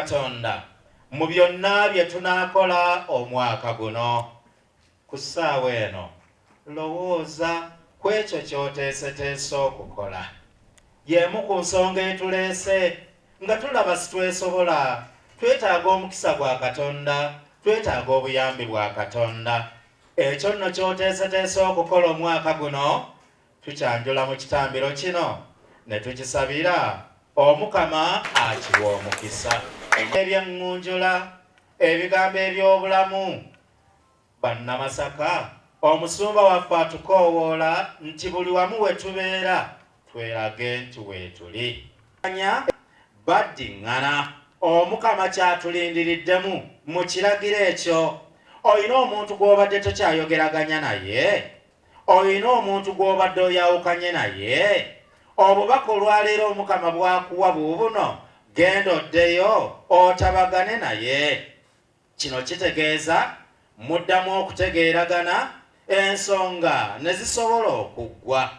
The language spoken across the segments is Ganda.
Katonda mu byonna bye tunaakola omwaka guno. Ku ssaawa eno lowooza ku ekyo ky'oteeseteese okukola. Y'emu ku nsonga etuleese nga tulaba situesobola, twetaaga omukisa gwa Katonda, twetaaga obuyambi bwa Katonda. Ekyo nno ky'oteeseteese okukola omwaka guno, tukyanjula mu kitambiro kino ne tukisabira Omukama akiwa omukisa. Ebyaŋŋunjula, ebigambo eby'obulamu. Bannamasaka, omusumba waffe atukoowoola nti buli wamu we tubeera twerage nti weetuli. Baddiŋŋana, Omukama kyatulindiriddemu mu kiragiro ekyo. Oyina omuntu gw'obadde tokyayogeraganya naye? Oyina omuntu gw'obadde oyawukanye naye? Obubaka olwaleero Omukama bwakuwa buubuno, genda oddeyo otabagane naye. Kino kitegeeza muddamu okutegeeragana ensonga ne zisobola okuggwa.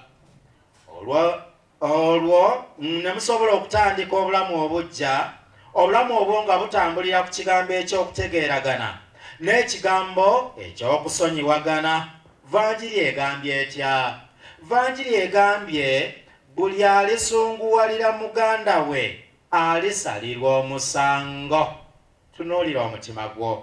Olwo ne musobola okutandika obulamu obuggya, obulamu obwo nga butambulira ku kigambo eky'okutegeeragana n'ekigambo eky'okusonyiwagana. Vanjiri egambye etya? Vanjiri egambye buli alisunguwalira muganda we alisalirwa omusango. Tunuulira omutima gwo.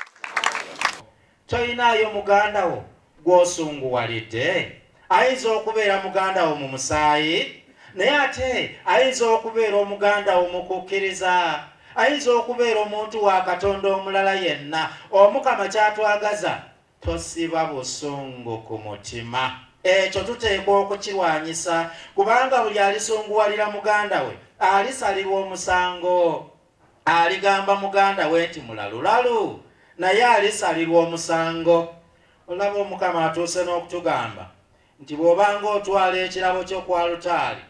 Toyinaayo muganda wo gw'osunguwalidde? Ayinza okubeera muganda wo mu musaayi, naye ate ayinza okubeera omuganda wo mu kukkiriza. Ayinza okubeera omuntu wa Katonda omulala yenna. Omukama kyatwagaza, tosiba busungu ku mutima. Ekyo tuteekwa okukirwanyisa, kubanga buli alisunguwalira muganda we alisalirwa omusango. Aligamba muganda we nti mulalulalu, naye alisalirwa omusango. Olaba Omukama atuuse n'okutugamba nti bw'obanga otwala ekirabo kyo ku alutaali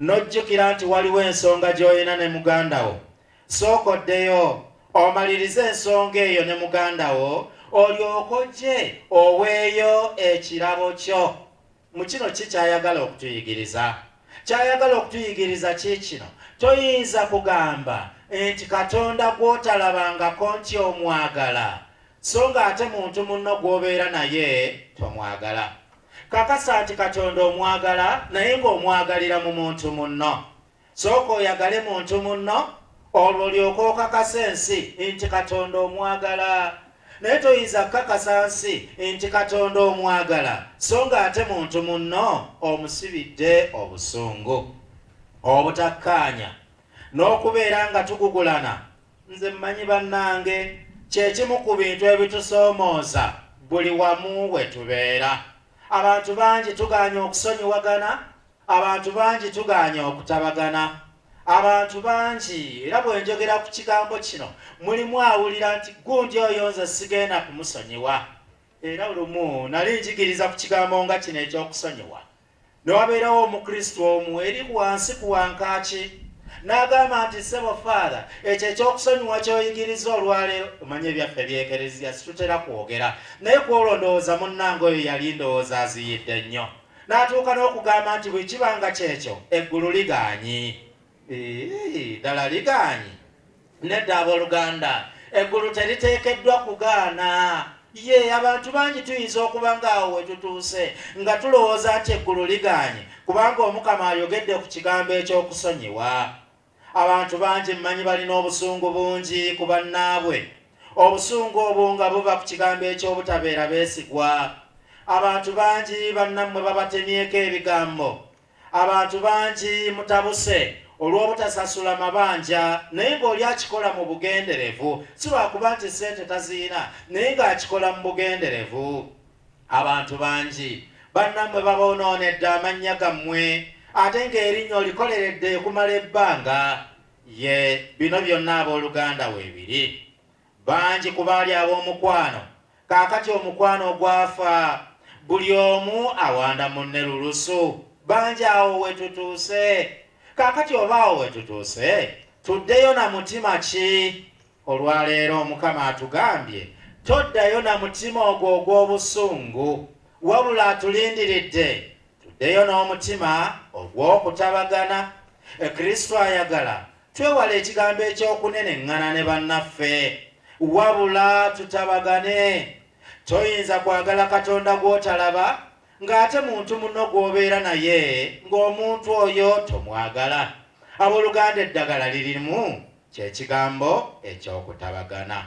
n'ojjukira nti waliwo ensonga gy'olina ne muganda wo, sooka oddeyo omalirize ensonga eyo ne muganda wo, olyoke ojje oweeyo ekirabo kyo. Mu kino ki kyayagala okutuyigiriza? Kyayagala okutuyigiriza kikino: toyinza kugamba nti Katonda gw'otalabangako nti omwagala, so nga ate muntu munno gw'obeera naye tomwagala. Kakasa nti Katonda omwagala naye ng'omwagalira mu muntu munno. Sooka oyagale muntu munno, olwo olyoke okakasa ensi nti Katonda omwagala. Naye toyinza kukakasa nsi nti Katonda omwagala so nga ate muntu munno omusibidde obusungu. Obutakkaanya n'okubeera nga tugugulana, nze mmanyi bannange, kyekimu ku bintu ebitusoomooza buli wamu we tubeera. Abantu bangi tugaanya okusonyiwagana, abantu bangi tugaanya okutabagana. Abantu bangi, era bwe njogera ku kigambo kino, mulimu awulira nti gundi oyo nze sigenda kumusonyiwa. Era olumu nali njigiriza ku kigambo nga kino eky'okusonyiwa, ne wabeerawo Omukristo omu eri wansi ku wankaaki n'agamba nti ssebo Father, ekyo eky'okusonyiwa ky'oyigiriza olwaleero, omanye ebyaffe by'ekereziya situtera kwogera, naye kwolwo ndowooza munnange oyo yali ndowooza aziyidde nnyo. N'atuuka n'okugamba nti bwe kibanga kyekyo eggulu ligaanyi. Ddala ligaanyi? Nedda abooluganda, eggulu teriteekeddwa kugaana. Abantu bangi tuyinza okuba ng'awo we tutuuse nga tulowooza nti eggulu ligaanyi kubanga Omukama ayogedde ku kigambo eky'okusonyiwa. Abantu bangi mmanyi balina obusungu bungi ku bannaabwe. Obusungu obwo nga buva ku kigambo eky'obutabeera beesigwa. Abantu bangi bannammwe babatemyeko ebigambo. Abantu bangi mutabuse olw'obutasasula mabanja, naye ng'oli akikola mu bugenderevu. Si lwakuba nti ssente taziina, naye ng'akikola mu bugenderevu. Abantu bangi bannammwe babonoonedde amannya gammwe, ate ng'erinnya olikoleredde kumala ebbanga. Bino byonna abooluganda weebiri. Bangi ku baali ab'omukwano, kaakati omukwano ogwafa, buli omu awanda munne lulusu. Bangi awo we tutuuse. Kaakati oba awo we tutuuse, tuddeyo na mutima ki? Olwaleero Omukama atugambye toddayo na mutima ogwo ogw'obusungu, wabula atulindiridde tuddeyo n'omutima ogw'okutabagana. Kristo ayagala twewale ekigambo ekyokuneneŋŋana ne bannaffe, wabula tutabagane. Toyinza kwagala Katonda gw'otalaba ng'ate muntu munno gw'obeera naye ng'omuntu oyo tomwagala. Abooluganda, eddagala lirimu kyekigambo ekyokutabagana.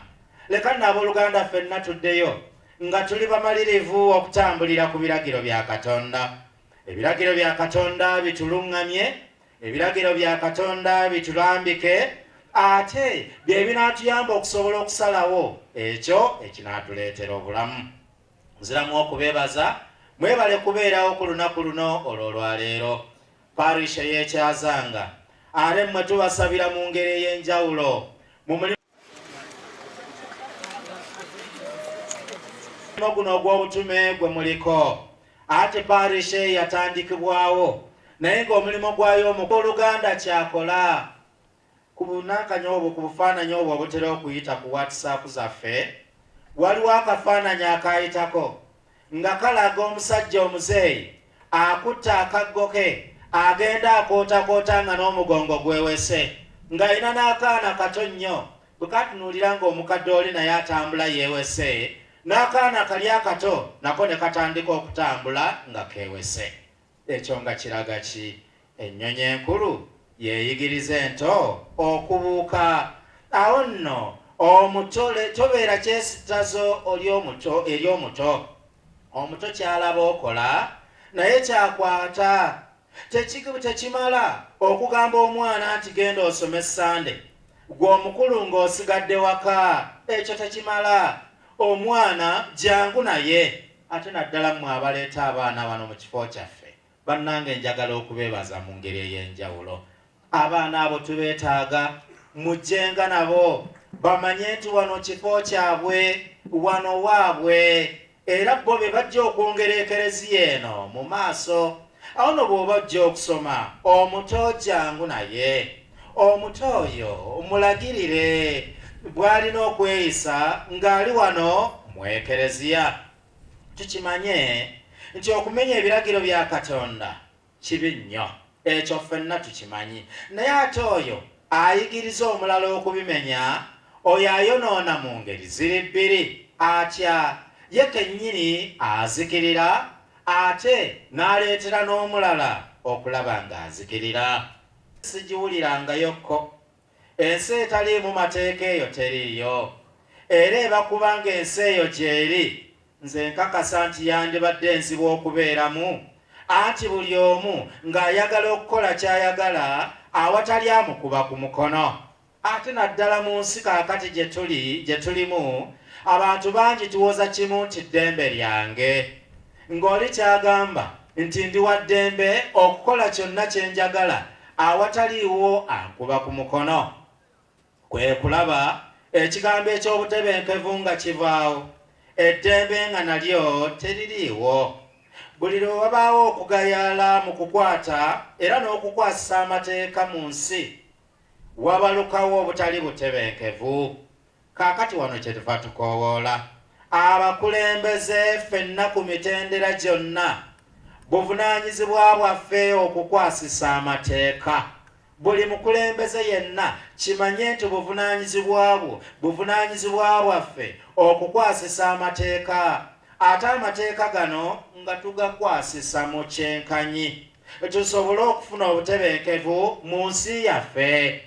Leka nno abooluganda ffenna tuddeyo nga tuli bamalirivu okutambulira ku biragiro bya Katonda. Ebiragiro bya Katonda bituluŋŋamye, ebiragiro bya Katonda bitulambike, ate bye binaatuyamba okusobola okusalawo ekyo ekinaatuleetera obulamu. Nziramu okubeebaza, mwebale kubeerawo ku lunaku luno olw'olwaleero. Parish ey'Ekyazanga, ate mmwe tubasabira mu ngeri ey'enjawulo mu mulimu guno ogw'obutume gwe muliko. Ate parish yatandikibwawo naye ng'omulimu gwayo Oluganda kyakola. Ku bunakanya obwo, ku bufaananyi obwo obutera okuyita ku WhatsApp zaffe, waliwo akafaananyi akayitako nga kalaga omusajja omuzeeyi akutte akaggo ke agenda akootakoota nga n'omugongo gwewese ng'alina n'akaana kato nnyo. Bwe katunuulira ng'omukadde oli naye atambula yeewese, n'akaana kali akato nako ne katandika okutambula nga keewese. Ekyo nga kiraga ki? Ennyonyi enkulu yeeyigiriza ento okubuuka. Awo nno omuto tobeera kyesittazo eri omuto. Omuto ky'alaba okola naye kyakwata. Tekimala okugamba omwana nti genda osome Sande, gwe omukulu ng'osigadde waka. Ekyo tekimala. Omwana jangu naye. Ate naddala mmwe abaleeta abaana wano mu kifo kyaffe, bannange njagala okubeebaza mu ngeri ey'enjawulo. Abaana abo tubeetaaga, mujjenga nabo bamanye nti wano kifo kyabwe, wano waabwe, era bo be bajja okwongera ekereziya eno mu maaso. Awo no bw'oba ojja okusoma, omuto jangu naye. Omuto oyo mulagirire bw'alina okweyisa ng'ali wano mu ekereziya. Tukimanye nti okumenya ebiragiro bya Katonda kibi nnyo, ekyo ffenna tukimanyi. Naye ate oyo ayigiriza omulala okubimenya, oyo ayonoona mu ngeri ziri bbiri. Atya ye kennyini azikirira, ate n'aleetera n'omulala okulaba ng'azikirira. Sigiwulirangayokko. Ensi etaliimu mateeka eyo teriiyo, era eba kubanga ensi eyo gy'eri, nze nkakasa nti yandibadde enzibu okubeeramu, anti buli omu ng'ayagala okukola ky'ayagala awatali amukuba ku mukono. Ate naddala mu nsi kaakati gye tulimu, abantu bangi tuwoza kimu nti ddembe lyange, ng'oli kyagamba nti ndi wa ddembe okukola kyonna kye njagala awataliiwo ankuba ku mukono. Kwe kulaba ekigambo eky'obutebenkevu nga kivaawo, eddembe nga nalyo teririiwo. Buli lwe wabaawo okugayaala mu kukwata era n'okukwasisa amateeka mu nsi, wabalukawo obutali butebenkevu. Kaakati wano kye tuva tukoowoola, abakulembeze ffenna ku mitendera gyonna buvunaanyizibwa bwaffe okukwasisa amateeka. Buli mukulembeze yenna kimanye nti buvunaanyizibwa bwaffe okukwasisa amateeka. Ate amateeka gano nga tugakwasisa mu kyenkanyi, tusobole okufuna obutebenkevu mu nsi yaffe.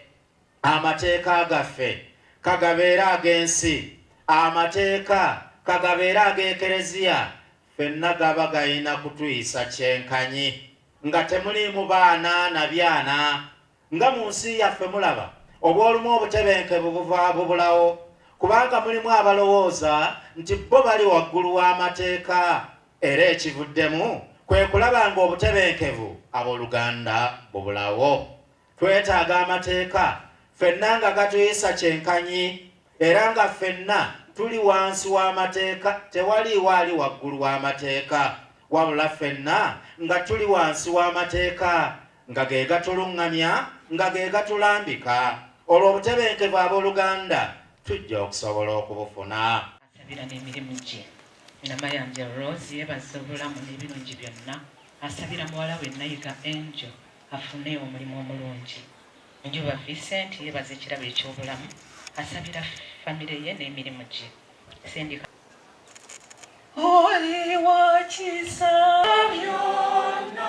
Amateeka gaffe kagabeera ag'ensi, amateeka kagabeera ag'ekereziya, ffenna gaba galina kutuyisa kyenkanyi, nga temuliimu baana na byana. Nga mu nsi yaffe mulaba obw'olumu obutebenkevu bubulawo, kubanga mulimu abalowooza nti bo bali waggulu w'amateeka, era ekivuddemu kwe kulaba nga obutebenkevu abooluganda bubulawo. Twetaaga amateeka ffenna nga gatuyisa kyenkanyi, era nga ffenna tuli wansi w'amateeka, tewaliiwo ali waggulu w'amateeka, wabula ffenna nga tuli wansi w'amateeka, nga ge gatuluŋŋamya, nga ge gatulambika. Olwo obutebenkevu abooluganda tujja okusobola okubufuna. Asabira n'emirimu gye. Namayanja Rose yeebaza obulamu n'ebirungi byonna. Asabira muwala we Nayiga Angel afune omulimu omulungi. Njuba Vincent yebaza ekirabo eky'obulamu asabira famire ye n'emirimu gye. Sendika oli wakisa byonna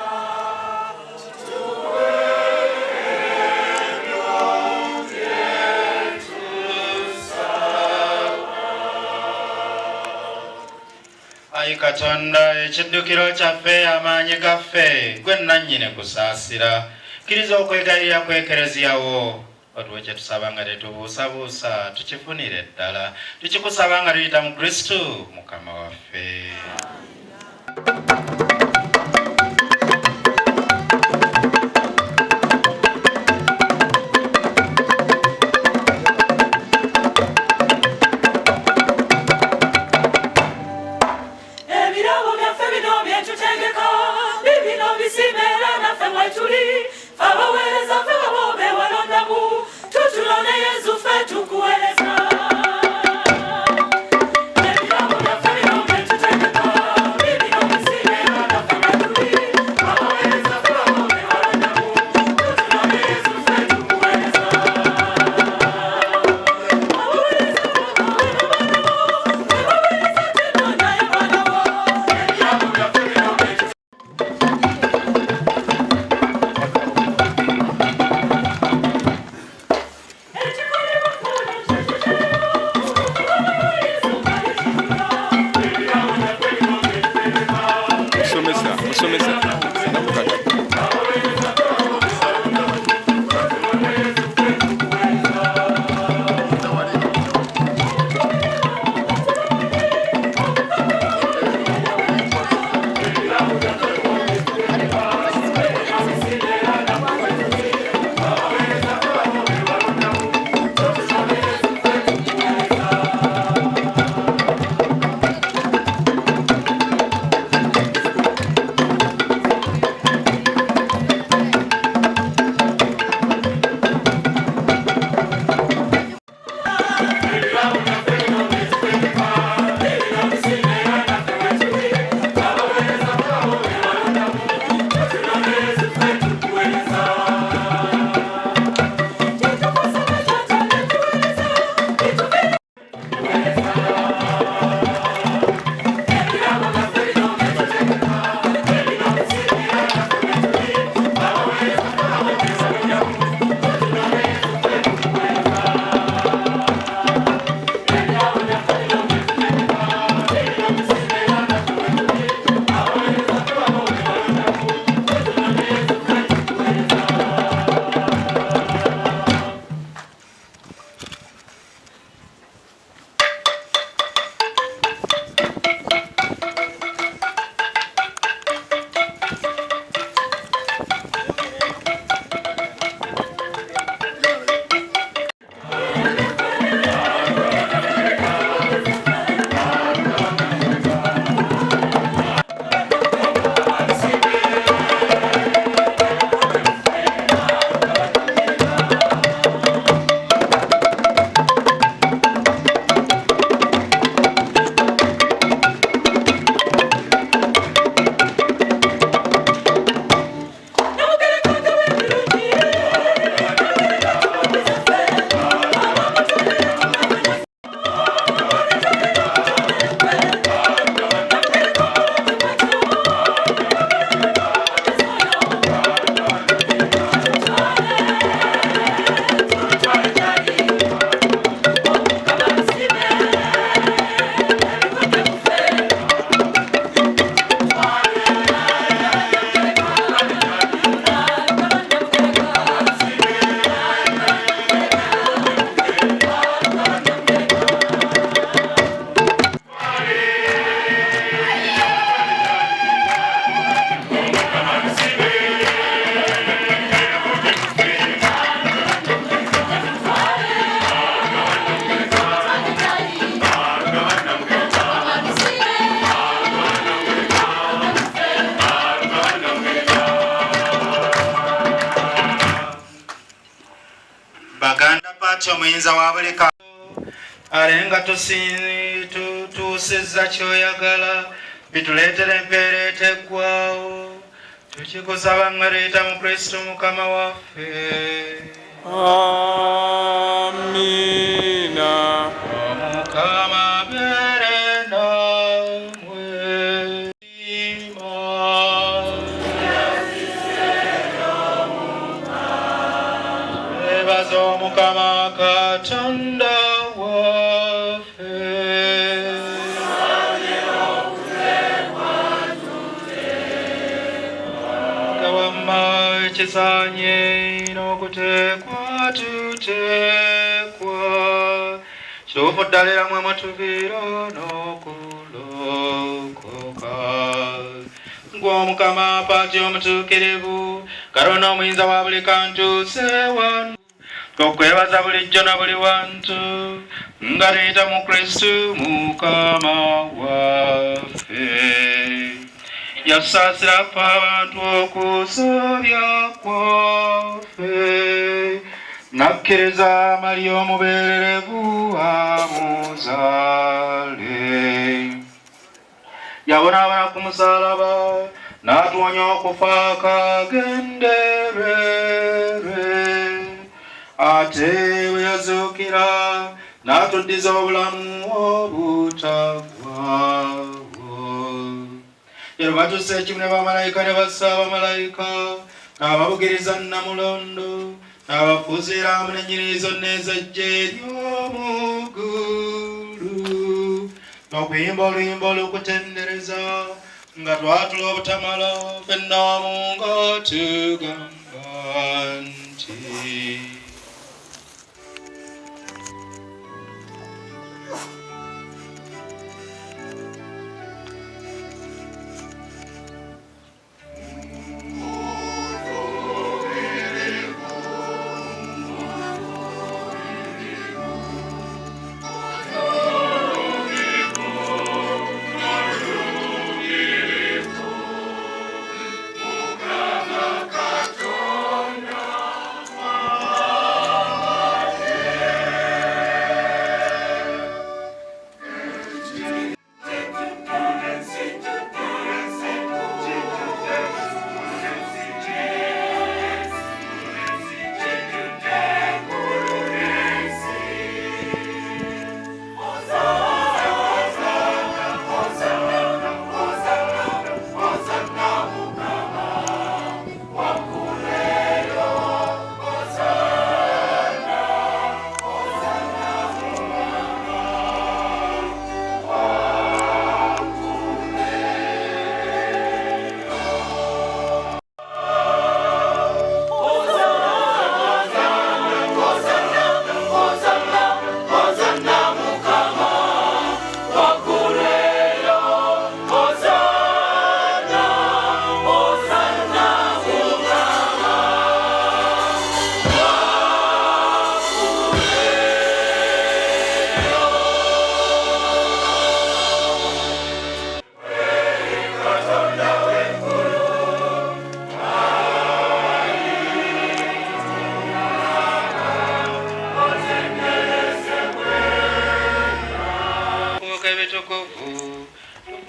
Ayi Katonda ekiddukiro kyaffe amaanyi gaffe gwe nannyini kusaasira kkiriza okwegayirira kwekereziyawo otuwe kye tusaba nga tetubuusabuusa tukifunire ddala tukikusaba nga tuyita mu Kristo Mukama waffe. Bw'atyo muyinza wa buli alenga tutuusizza ky'oyagala bituleetera empeera eteggwaawo tukikusaba nga leeta mu Kristo Mukama waffe. Amina. Omukama abeere nammwe. Twebaze Omukama Katonda waffe. Wamma ekisaanye n'okuteekwa tuteekwa kituufu ddala era mwe mutuviira n'okulokoka. Gwe Omukama mpaati omutuukirivu, Katonda omuyinza wa buli kantu sewanu, okwebaza bulijjo na buli wantu nga tuyita mu Kristu Mukama waffe. Yasaasira ffe abantu okusobya kwaffe, nakkiriza Mariya omubeererevu amuzaale. Yabonaabona ku musaalaba n'atuwonya okufa akagenderere, ate bwe yazuukira n'atuddiza obulamu obutagwawo. Era batusse ekimu ne bamalayika ne bassa abamalayika n'ababugiriza Namulondo n'abafuuziira amu n'ennyiriri zonna ez'eggye ery'omu ggulu n'okuyimba oluyimba olw'okutendereza nga twatula obutamala ffenna wamu nga tugamba nti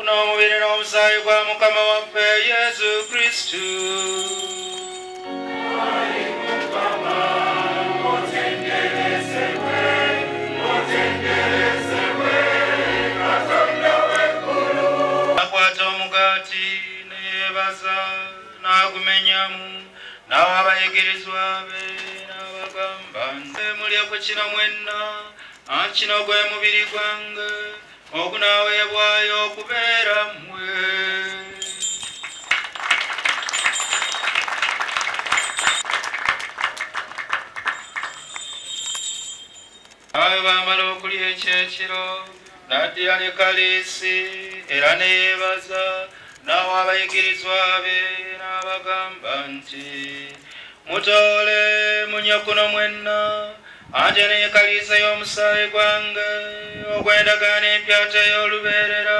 tufuna omubiri n'omusaayi gwa Mukama waffe Yesu Kristu. Akwata omugaati ne yeebaza n'agumenyamu n'awa abayigirizwa be n'abagamba nti mulye ku kino mwenna, kino gwe mubiri gwange ogunaaweebwayo okubeera mmwe. Awe baamala okulya ekyekiro n'addira ne kaliisi era ne yeebaza n'awa abayigirizwa be n'abagamba nti mutoole munywe kuno mwenna, ate n'ekaliisa y'omusaayi gwange ogw'endagaano empyata ey'olubeerera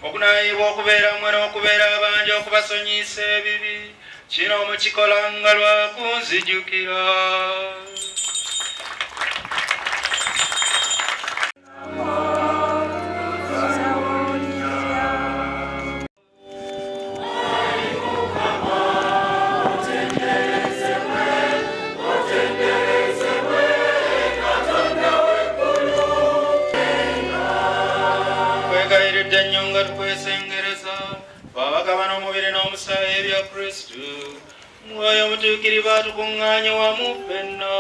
okunaayibwa okubeera mmwe n'okubeera abangi okubasonyiyisa ebibi. Kino mukikolanga lwa kunzijukira. tuwuliridde nnyo nga tukwesengereza babagabana omubiri n'omusaayi ebya Kristo mwoyo omutuukirivu atukuŋŋaanye wamu ffenna.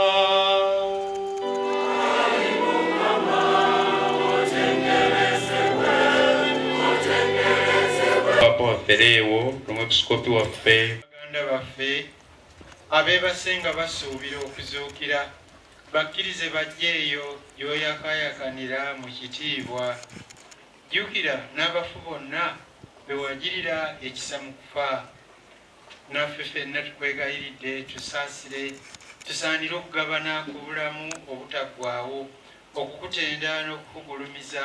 papa waffe leewo n'omwepiskopi waffe baganda baffe abeebasenga basuubira okuzuukira bakkirize bajje eyo gy'oyakayakanira mu kitiibwa. Jjukira n'abafu bonna bewagirira ekisa mu kufa. Naffe ffenna tukwegayiridde tusaasire tusaanire okugabana ku bulamu obutaggwaawo okukutenda n'okukugulumiza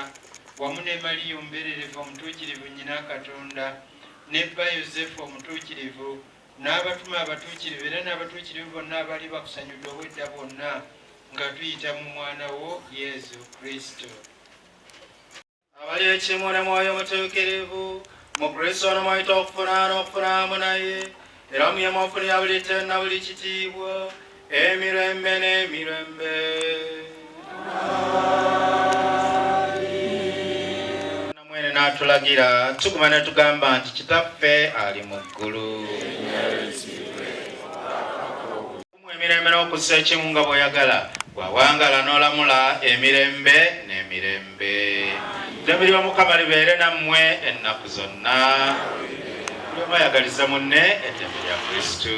wamu ne Mariya omubererevu omutuukirivu nnyina Katonda nebba Yosefu omutuukirivu n'abatume abatuukirivu era n'abatuukirivu bonna abali bakusanyudde obwedda bwonna nga tuyita mu mwana wo Yesu Kristo. Abali ekimu ne mwoyo omutuukirivu mu Kristo n'omwayita okufuna n'okufunamu naye era muye mwafunira buli ttenda buli kitiibwa emirembe n'emirembe. Namwene n'atulagira tuguma ne tugamba nti Kitaffe ali mu ggulu. Emirembe n'okussa ekimu nga bw'oyagala bw'awangala n'olamula emirembe n'emirembe. Eddembe lya Mukama libeere nammwe ennaku zonna. Buli omu ayagaliza munne eddembe lya Kristo.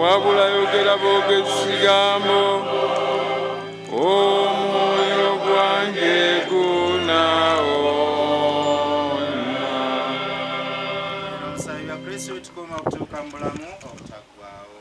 Wabula yogera boogesigambo omwoyo gwange gunaona. Omusaayi bya Kristo tukuuma okutuuka mu bulamu obutaggwaawo.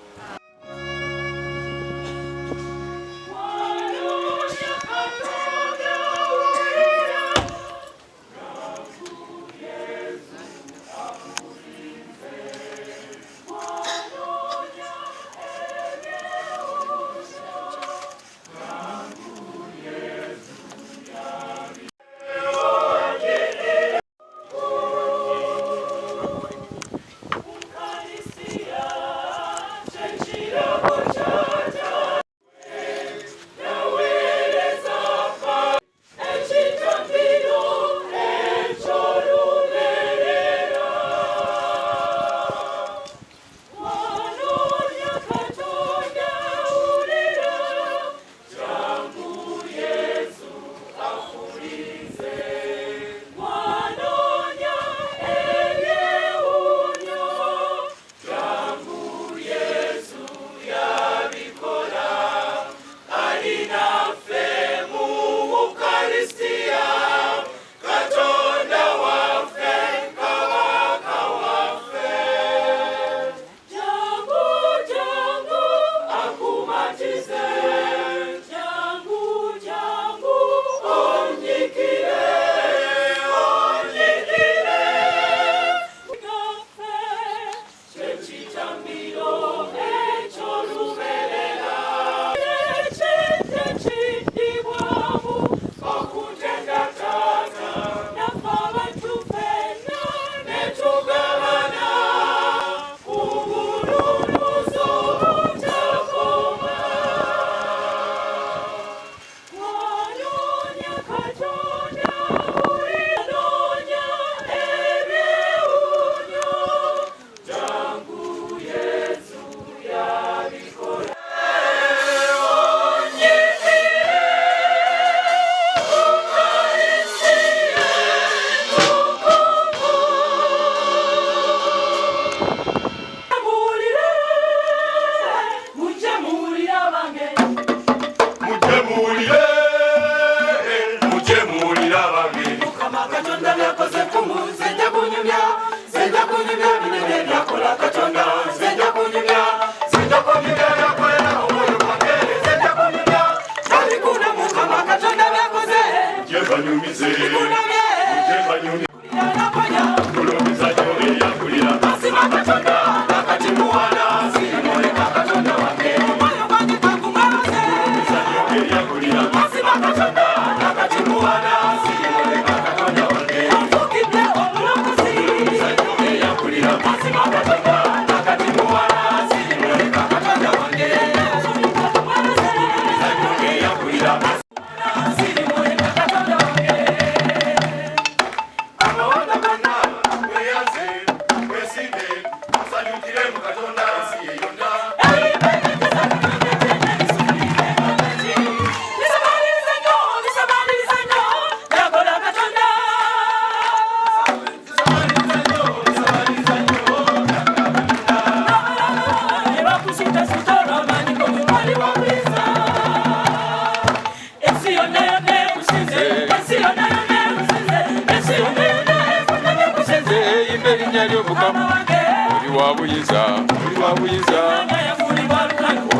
buyinza, oli wa buyinza,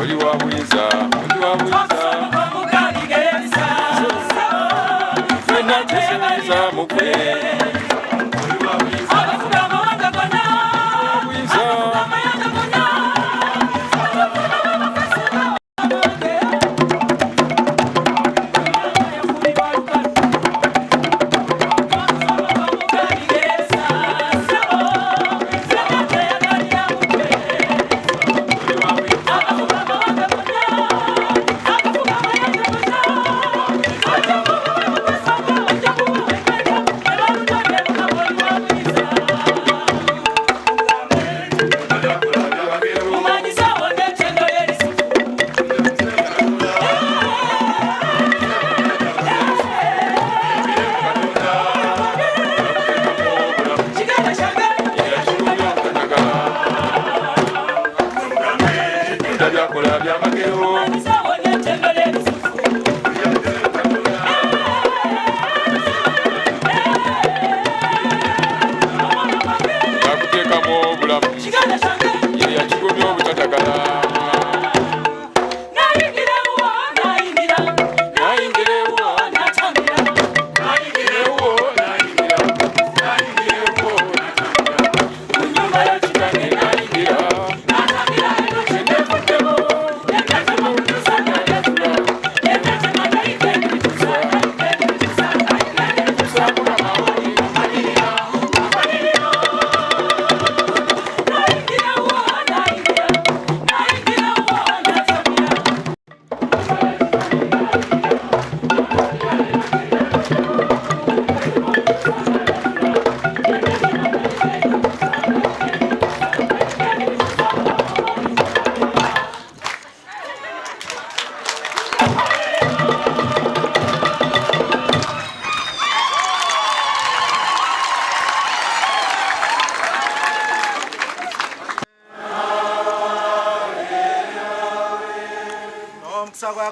oli wa buyinza, oli wa buyinza. Fena tusinza mukwe. Oli wa buyinza.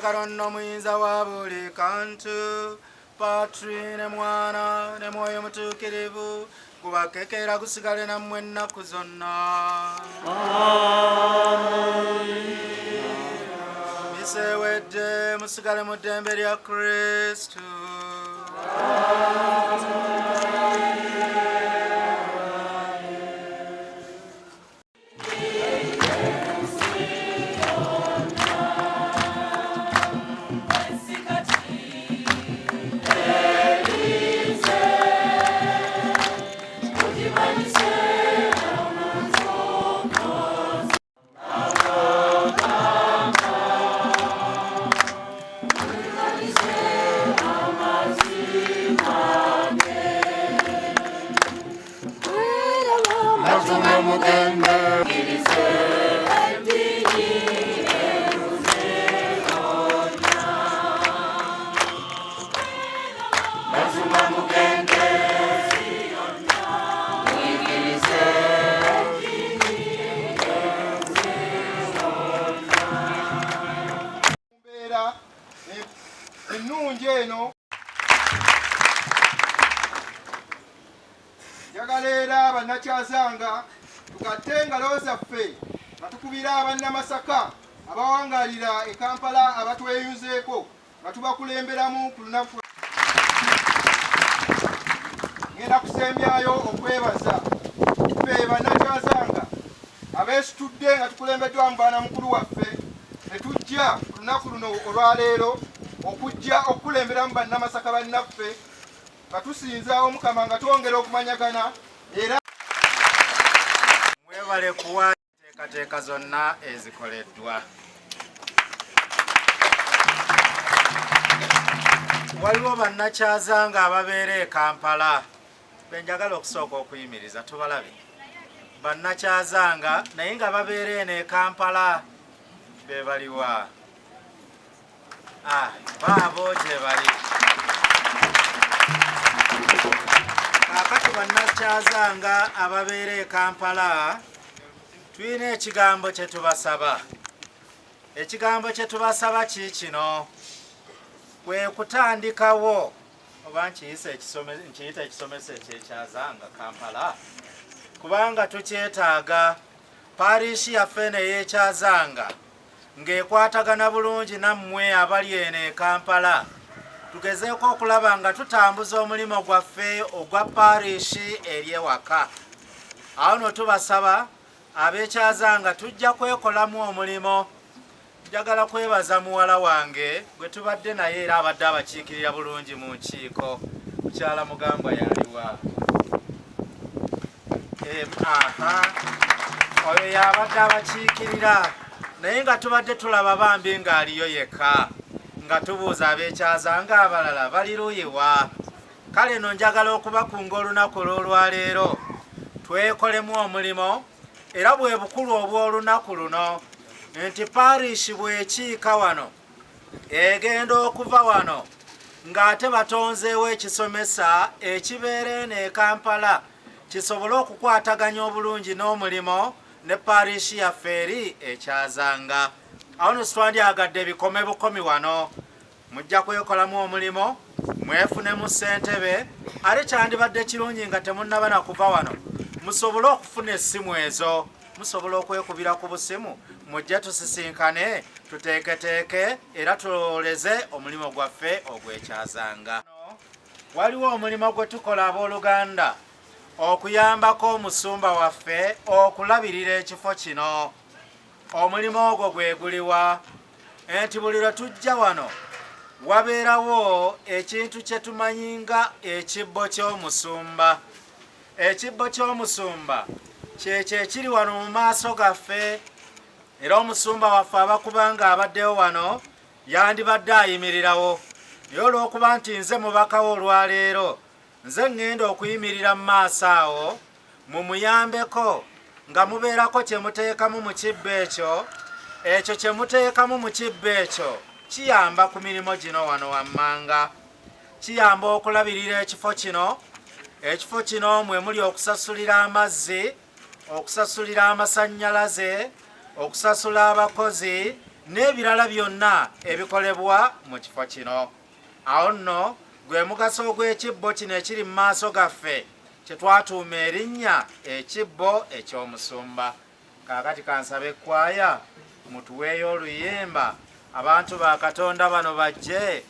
Karonno muyinza wa buli kantu Patri ne Mwana ne Mwoyo Mutuukirivu gubakekera gusigale nammwe ennaku zonna. Bisewedde musigale mu ddembe lya Kristo. ennungi eno njagala era bannakyazanga tugatte engalo zaffe nga tukubira abannamasaka abawangalira e Kampala abatweyunzeeko nga tubakulemberamu ku lunaku. Ngenda kusembyayo okwebaza ffe bannakyazanga abeesitudde nga tukulembeddwa mu baana mukulu waffe ne tujja ku lunaku luno olwaleero okujja okukulemberamu bannamasaka bannaffe nga tusinzaawo Mukama nga twongera okumanyagana era mwebale kuwa enteekateeka zonna ezikoleddwa. Waliwo bannakyazanga ababeera e Kampala benjagala okusooka okuyimiriza tubalabe. Bannakyazanga naye nga babeera eno e Kampala bebaliwa baabo gye bali. Kaakati bannakyazanga ababeera e Kampala tulina ekigambo kye tubasaba. Ekigambo kye tubasaba kiikino kwe kutandikawo oba nkiyita ekisomesa ekyekyazanga Kampala kubanga tukyetaaga paaliisi yaffe ne yeekyazanga ng'ekwatagana bulungi nammwe abali eno e Kampala, tugezeeko okulaba nga tutambuza omulimu gwaffe ogwa paaliisi eri ewaka. Awo no tubasaba abeekyazanga tujja kwekolamu omulimo. Njagala kwebaza muwala wange gwe tubadde naye era abadde abakiikirira bulungi mu nkiiko, mukyala Mugambwa yaliwa. Oyo yabadde abakiikirira naye nga tubadde tulaba bambi ng'aliyo yekka, nga tubuuza abeekyazanga abalala bali luyiwa. Kale no njagala okubakunga olunaku olw'olwaleero twekolemu omulimo, era bwe bukulu obw'olunaku luno nti paaliisi bw'ekiika wano egenda okuva wano ng'ate batonzeewo ekisomesa ekibeera eno e Kampala kisobole okukwataganya obulungi n'omulimo ne paaliisi yaffe eri ekyazanga. Awo no sitwandyagadde bikome bukomi wano, mujja kwekolamu omulimo mwefunemu ssentebe, ate kyandibadde kirungi nga temunnaba na kuva wano musobole okufuna essimu ezo, musobole okwekubira ku busimu, mujje tusisinkane tuteeketeeke era tulowoleze omulimo gwaffe ogwekyazanga. Waliwo omulimo gwe tukola abooluganda okuyambako omusumba waffe okulabirira ekifo kino. Omulimo ogwo gwe guliwa nti buli lwe tujja wano wabeerawo ekintu kye tumanyi nga ekibbo ky'omusumba. Ekibbo ky'omusumba kyekyo ekiri wano mu maaso gaffe, era omusumba waffe abakuba nga abaddewo wano yandibadde ayimirirawo, naye olw'okuba nti nze mubakawo olwaleero nze ŋŋenda okuyimirira mu maaso awo, mumuyambeko nga mubeerako kye muteekamu mu kibbo ekyo. Ekyo kye muteekamu mu kibbo ekyo kiyamba ku mirimu gino wano wammanga, kiyamba okulabirira ekifo kino. Ekifo kino mwe muli okusasulira amazzi, okusasulira amasannyalaze, okusasula abakozi n'ebirala byonna ebikolebwa mu kifo kino. Awo nno gwe mugaso ogw'ekibbo kino ekiri mu maaso gaffe kye twatuuma erinnya ekibbo eky'omusumba. Kaakati kansabe ekwaya mutuweeyo oluyimba, abantu ba Katonda bano bajje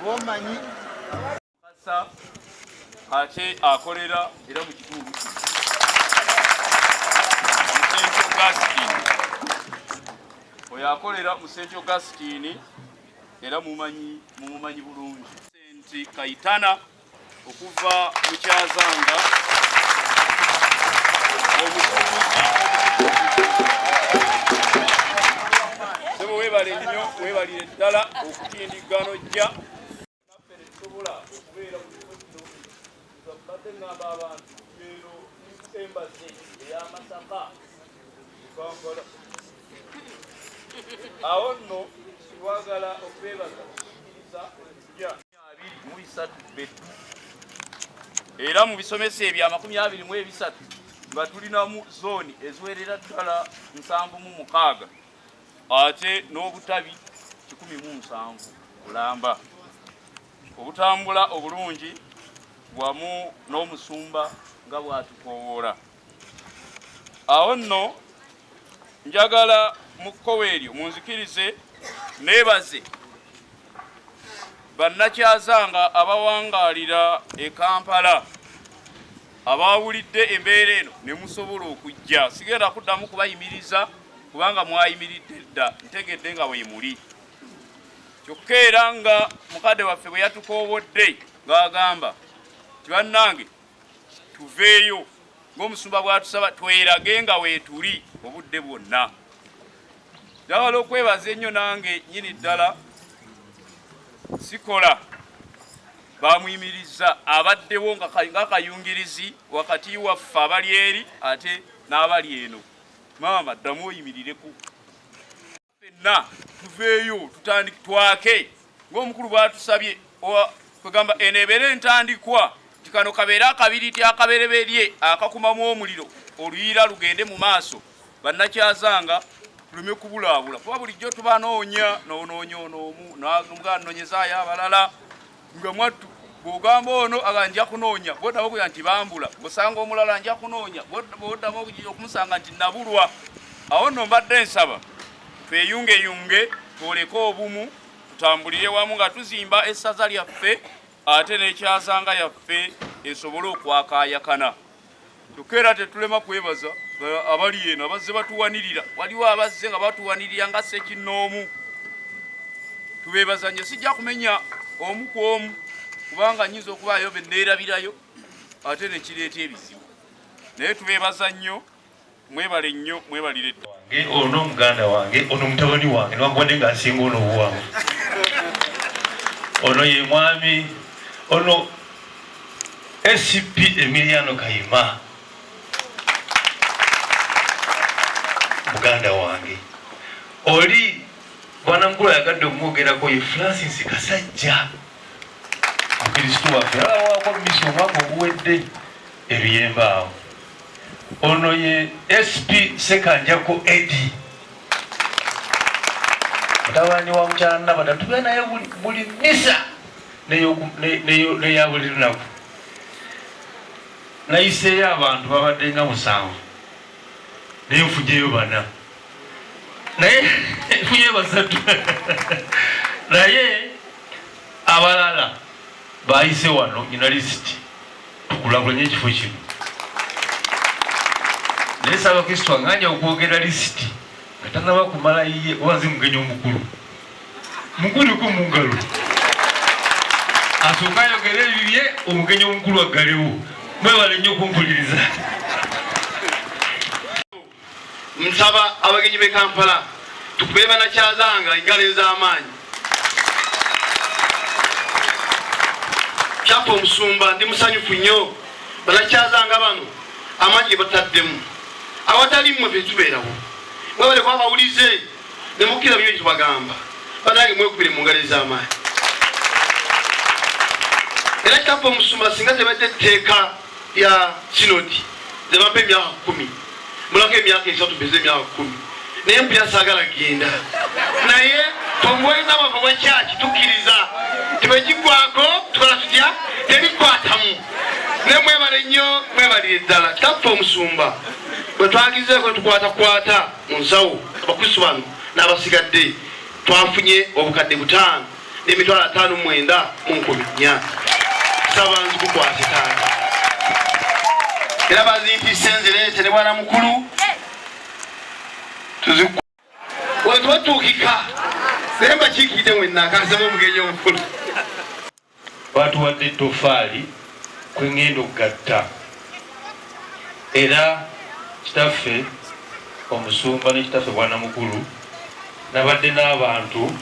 Womanyi Kasa ate akolera era mu kitundu Central Gaskin. Oyo akolera mu Central Gaskin era mumumanyi bulungi. Senti Kayitana okuva mu Kyazanga Sebo webale nnyo webalire ddala okutindigano jja sobola okubeera mu kifo kino badde ngamba abantu leero embassy ey'Amasaka Kampala. Awo nno twagala okwebaza okukiriza okujja 23 Bbetu era mu bisomesa ebyo 23 nga tulinamu zooni eziwerera ddala 76 ate n'obutabi 17 kulamba obutambula obulungi wamu n'omusumba nga bw'atukoowoola. Awo nno njagala mu kkowe eryo munzikirize neebaze bannakyazanga abawangaalira e Kampala abawulidde embeera eno ne musobola okujja. Sigenda kuddamu kubayimiriza kubanga mwayimiridde dda ntegedde nga bwe muli. Kyokka era nga mukadde waffe bwe yatukoobodde ng'agamba nti bannange tuveeyo ng'omusumba bw'atusaba twerage nga weetuli obudde bwonna. Njagala okwebaza ennyo nange nnyini ddala sikola bamuyimiriza abaddewo nga kayungirizi wakati waffe abali eri ate n'abali eno. Maama ddamu oyimirireku ffenna tuveeyo twake ng'omukulu bw'atusabye kwegamba eno ebeera entandikwa nti kano kabeere akabiriti akabereberye akakumamu omuliro oluyiira lugende mu maaso. Bannakyazanga tuleme kubulaabula kuba bulijjo tubanoonya n'onoonya onoomu n'omuganonyezaayo abalala nga mwattu bw'ogamba ono aga nja kunoonya bwoddamu okuya nti bambula bw'osanga omulala nja kunoonya bwoddamu okumusanga nti nabulwa awo nno mbadde nsaba tweyungeyunge twoleke obumu tutambulire wamu nga tuzimba essaza lyaffe ate n'ekyazanga yaffe esobole okwakaayakana kyokka era tetulema kwebaza abali eno abazze batuwanirira waliwo abazze nga batuwanirira nga ssekinnoomu tubeebaza nnyo sijja kumenya omu ku omu kubanga nnyinza okubaayo be neerabirayo ate nekireeta ebizibu naye tubeebaza nnyo mwebale nnyo mwebalire ono muganda wange ono mutabani wange niwagwadde nga asinga ono obuwangu ono ye mwami ono SCP Emiliano Kayima muganda wange oli bwana mukulu ayagadde okumwogerako ye Francis Kasajja mukristo waffe awako misi omwaka oguwedde ebiyembe awo ono ye SP Sekanjako Edi mutabani wa mukyala Nabata tube naye buli misa neya buli lunaku nayiseeyo abantu babadde nga 7 naye nfujeyo 4 naye nfujeyo 3 naye abalala bayise wano ina lisiti tukulagulanye ekifo kino naye Ssaabakristo anganya okwogera lisiti nga tanaba kumala yiye obaze mugenyi omukulu mukuliko mu ngalo asooka ayogera ebibye omugenyi omukulu aggalewo mwebale nnyo okumpuliriza nsaba abagenyi b'e Kampala tukube banakyazanga engalo ez'amaanyi kyapa omusumba ndi musanyufu nnyo banakyazanga bano amaanyi ge bataddemu awatali mmwe fe tubeerawo mwebale kuba bawulize ne mukkira byo tubagamba banange mwekubire mu ngalo ez'amaanyi era kyapa omusumba singa tebadde etteeka ya sinodi tebampa emyaka 10 mulako emyaka 3 beze emyaka 10 naye mpya saagala genda naye tomweza bava bwa kyaki tukkiriza tibwegigwako tukola tutya tebikwatamu ne mwebale nnyo mwebalire ddala kyapa omusumba bwe twagizeeko tukwatakwata mu nsawo abakristu bano n'abasigadde twafunye obukadde 5 n'emitwalo 59 mu 4 saba nzikukwase taata era bazimpise nzireete ne bwana mukulu wetubatuukika naye mbakiikidde mwenna akasemu omugenyi omukulu batuwadde ettofaali kwengenda okugatta era kitaffe omusumba ne kitaffe bwana mukulu nabadde n'abantu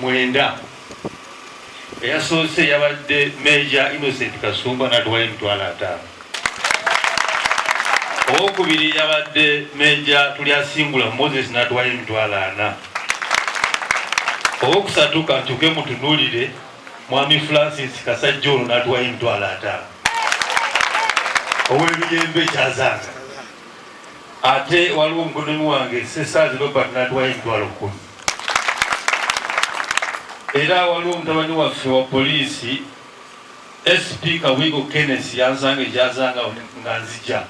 9 eyasoose yabadde Major Innocent Kasumba n'atuwayo emitwalo 5 owokubiri yabadde Major Tulyasingula Moses n'atuwayo emitwalo 4 owokusatu kantuke mutunuulire mwami Francis Kasajja ono n'atuwayo emitwalo 5 ow'ebiyembe kyazanga ate waliwo omukodoni wange Sesaazi Robert n'atuwayo emitwalo 10 era waliwo omutabani waffe wa poliisi SP Kawigo Kenneth yansanga ekyazanga nga nzija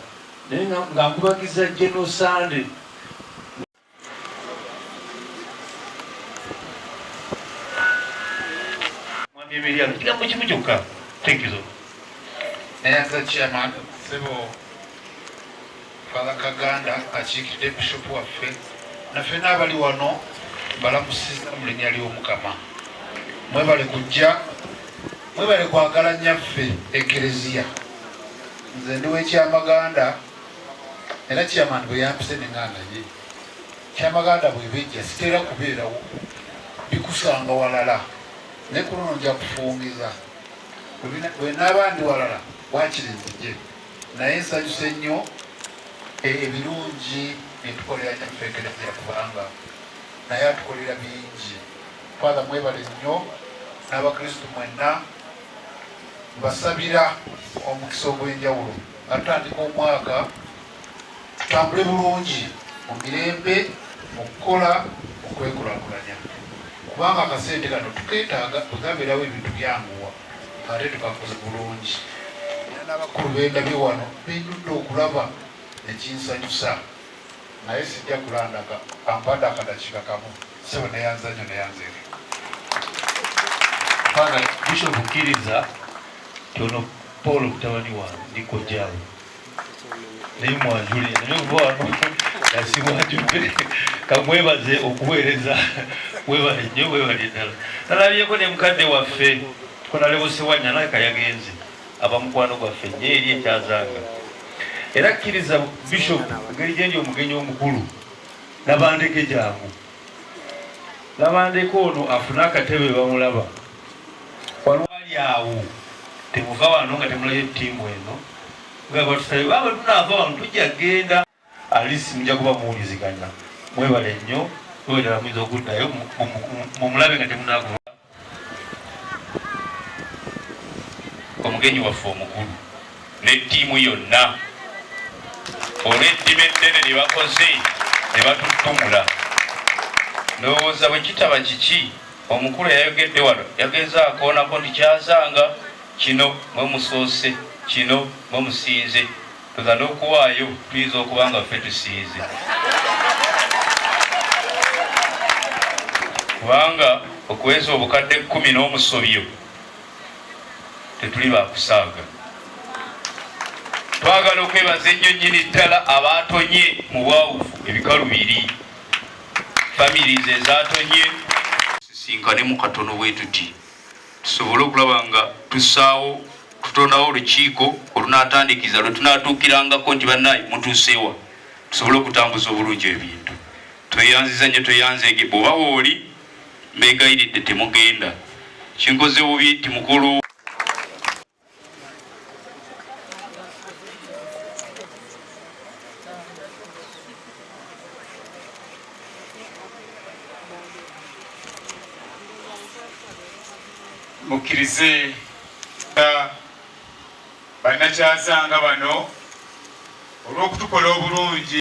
naye nga nkubagiza General Sande mwami Emiliano kigambo kimu kyokka thank you so Nayanza chairman sebo Father Kaganda akiikidde bishop waffe naffe n'abali wano balamusiza mu linnya ly'Omukama mwebale kujja mwebale kwagala nnyaffe ekereziya nze ndi w'ekyamaganda era chairman bwe yampise ne nganda ye kyamaganda bwe bijja sitera kubeerawo bikusanga walala ne ku luno nja kufungiza bwe n'abandi walala wakiri nzije naye nsanyuse nnyo ebirungi netukolera nyaffe ekereziya kubanga naye atukolera bingi Father mwebale nnyo n'abakristu mwenna basabira omukisa ogw'enjawulo atandika omwaka tutambule bulungi mu mirembe mu kukola okwekulaakulanya, kubanga akasente kano tukeetaaga kugabirawo ebintu byanguwa ate tukakoze bulungi. Era n'abakulu bendabye wano bendudde okulaba ekinsanyusa, naye sijja kulandaka ampadde akadakiika kamu sebo neyanza nyo neyanzeeko. Pana Bishop Kiriza tono Paul mutabani wange ndiko jawe naye mwanjule naye bwano yasimwanjule kamwebaze okuweereza webale nnyo webale ddala nalabyeko ne mukadde waffe konalebosewanya naye kayagenze abamukwano gwaffe nnyo eri ekyazanga era kkiriza Bishop engeri gyendi omugenyi omukulu nabandeke jangu nabandeke ono afune akatebe bamulaba walwali awo temuva wano nga temulayo ttiimu eno nga batusabe baba tunaava wano tujja genda alisi mujja kuba muwuliziganya mwebale nnyo weweddala muyinza okuddayo mumulabe nga temunaagula omugenyi waffe omukulu ne ttiimu yonna olw'eddiba eddene lye bakoze ne batuttumula ndowooza bwe kitaba kiki omukulu yayogedde wano yagezaako onako nti kyazanga kino mwe musoose kino mwe musinze toza n'okuwaayo tuyinza okuba nga ffe tusinze kubanga okuweza obukadde 10 n'omusobyo tetuli bakusaaga. Twagala okwebaza ennyo nnyini ddala abaatonye mu bwawufu ebikalu 2 families ezaatonye sisinkane mu katono bwe tuti tusobole okulaba nga tusaawo tutondawo olukiiko olunaatandikiza lwe tunaatuukirangako nti bannaye mutuuseewa tusobole okutambuza obulungi ebintu tweyanziza nnyo tweyanzege bw'oba wooli mbeegayiridde temugenda kinkoze bubi nti mukulu mukkirize bannakyazanga bano olw'okutukola obulungi.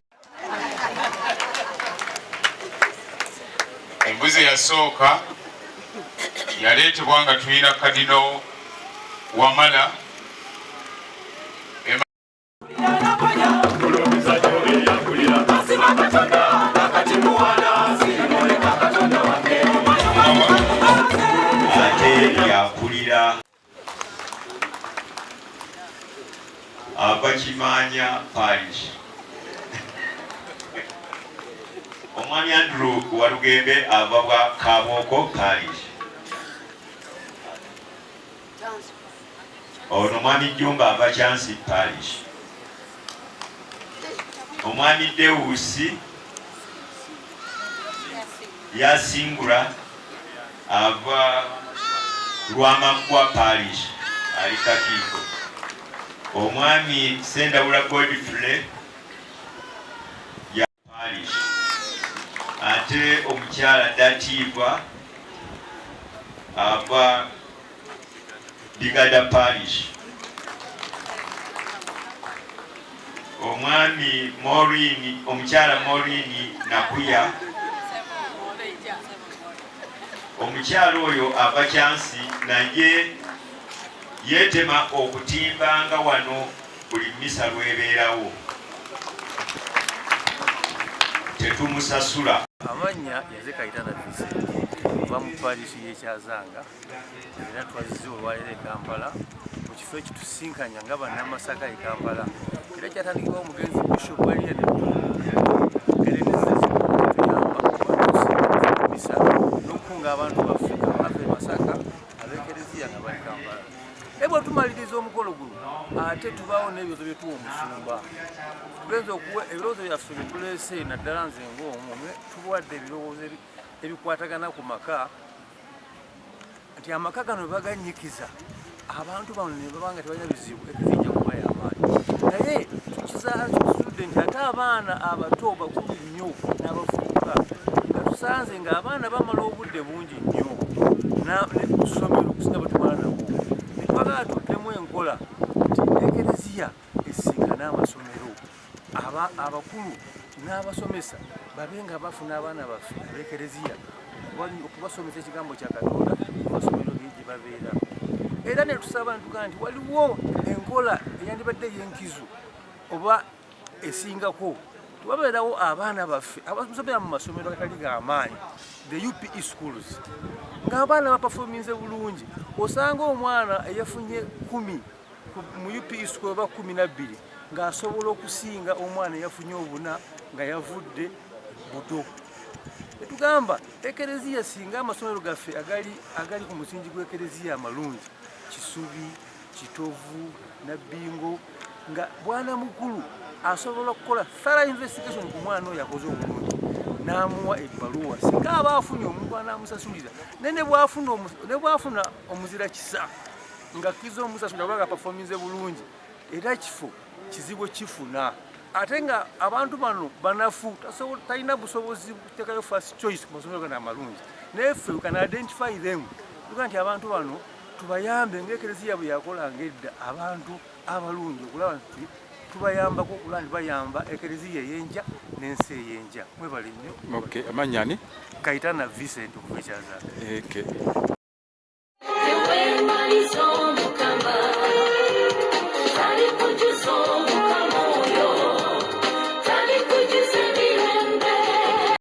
Embuzi eyasooka yaleetebwa nga tulina kadino Wamala yakulira Abakimanya parish omwami Andrew Walugembe ava bwa Kaboko parish ono mwami Jumba ava Chansi parish omwami Deusi Yasingura ava Lwamagwa parish ali Kakiiko omwami Sendawula Godfrey ya parish ate omukyala Dativa ava Bigada parish omwami Morini omukyala Morini Nakuya omukyalo oyo ava Chansi naye yeetema okutimbanga wano buli mmisa lwebeerawo tetumusasula. Amannya yazekayitana tuse kuva mu parish y'ekyazanga era twazizza olwaliro e Kampala mu kifo ekitusinkanya nga bannamasaka e Kampala era kyatandikibwa omugenzi Bishop Elian n'okukunga abantu baffe abava e Masaka ab'ekereziya nga bali Kampala. Bwe tumaliriza omukolo guno ate tubaawo n'ebyozo bye tuwa omusumba tugenza okuwa ebirowoozo byaffe bye tuleese naddala nze ng'omwe tuwadde ebirowoozo ebikwatagana ku maka nti amaka gano baganyikiza abantu bano ne baba nga tebalina bizibu ebizijja kuba y'amaanyi naye tukizaala tukisudde nti ate abaana abato bakulu nnyo n'abavubuka nga tusanze ng'abaana bamala obudde bungi nnyo n'okusomera okusinga batumala nabo twagala tuddemu enkola nti ekereziya esinga n'amasomero abakulu n'abasomesa babenga bafuna abaana baffe abekereziya okubasomesa ekigambo kya Katonda mu masomero gye babeera. Era ne tusaba ntuga nti waliwo enkola eyandibadde ey'enkizo oba esingako tubabeerawo abaana baffe abasomera mu masomero agatali g'amaanyi, the UPE schools, ng'abaana bapafominze bulungi. Osanga omwana eyafunye 10 mu UPE school oba 12 ng'asobola okusinga omwana eyafunye 4 nga yavudde buto. Etugamba ekereziya singa amasomero gaffe agali ku musingi gw'ekereziya amalungi, Kisubi, Kitovu, Nabbingo, nga bwana mukulu asobola okukola thorough investigation ku mwana oyo akoze obulungi n'amuwa ebbaluwa singa aba afunye omuntu anaamusasulira ne bwafuna omuzira kisa nga kiza omusasulira kubanga pafominze bulungi era kifo kizibu kifuna. Ate nga abantu bano banafu talina busobozi kuteekayo first choice ku masomero gano amalungi, naye ffe we can identify them tuga nti abantu bano tubayambe ng'ekereziya bwe yakolanga edda abantu abalungi okulaba nti tubayambako okulaba nti bayamba ekereziya ey'enja n'ensi ey'enja. Mwebale nnyo. Amannya ani? Kaitana Vincent okuva ekyazadde.